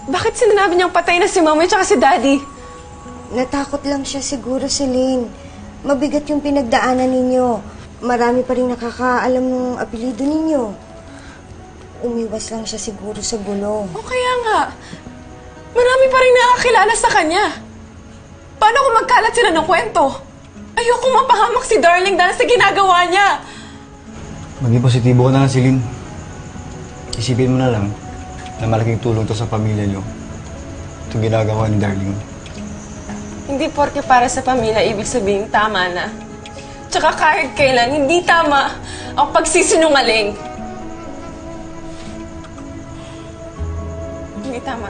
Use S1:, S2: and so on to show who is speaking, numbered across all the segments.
S1: Bakit sinabi niyang patay na si Mama at si Daddy?
S2: Natakot lang siya siguro, Celine. Mabigat yung pinagdaanan ninyo. Marami pa rin nakakaalam ng apelido ninyo. Umiwas lang siya siguro sa gulo.
S1: O kaya nga, marami pa rin nakakilala sa kanya. Paano kung magkalat sila ng kwento? Ayokong mapahamak si Darling dahil sa ginagawa niya.
S3: Maging positibo ka na lang, Celine. Isipin mo na lang na malaking tulong to sa pamilya niyo. Itong ginagawa ni Darling.
S1: Hindi porke para sa pamilya, ibig sabihin tama na. Tsaka kahit kailan, hindi tama ang pagsisinungaling. Hindi tama.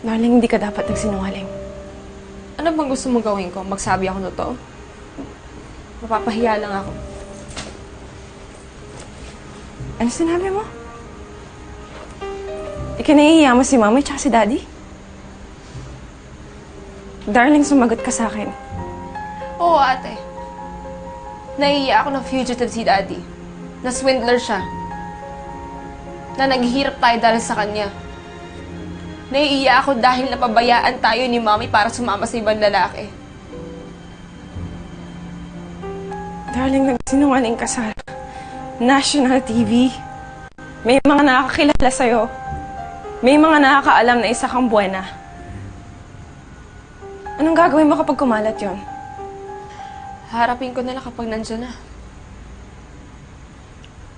S1: Darling, hindi ka dapat nagsinungaling.
S4: Ano bang gusto mong gawin ko? Magsabi ako na to? Mapapahiya lang ako.
S1: Ano sinabi mo? Ikinahihiya mo si Mama at si Daddy? Darling, sumagot ka sa akin.
S4: Oo, ate. Nahihiya ako ng fugitive si Daddy. Na swindler siya. Na naghihirap tayo dahil sa kanya. Naiiya ako dahil napabayaan tayo ni Mommy para sumama sa ibang lalaki.
S1: Darling, nagsinungaling ka sa national TV. May mga nakakilala sa'yo. May mga nakakaalam na isa kang buwena. Anong gagawin mo kapag kumalat yon?
S4: Harapin ko na lang kapag nandiyan na.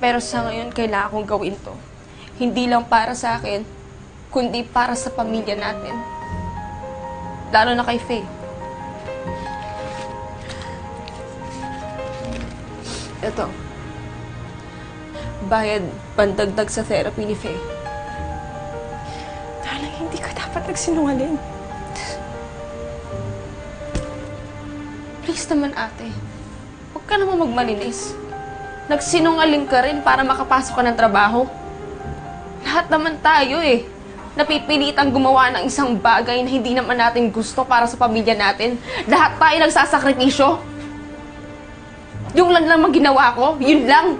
S4: Pero sa ngayon, kailangan kong gawin to. Hindi lang para sa akin, kundi para sa pamilya natin. Lalo na kay Faye. Ito. Bayad pandagdag sa therapy ni Faye.
S1: Darling, hindi ka dapat nagsinungaling.
S4: Please naman, ate. Huwag ka naman magmalinis. Nagsinungaling ka rin para makapasok ka ng trabaho. Lahat naman tayo eh. Napipilitang gumawa ng isang bagay na hindi naman natin gusto para sa pamilya natin. Lahat tayo nagsasakripisyo. Yung lang naman ginawa ko, yun lang.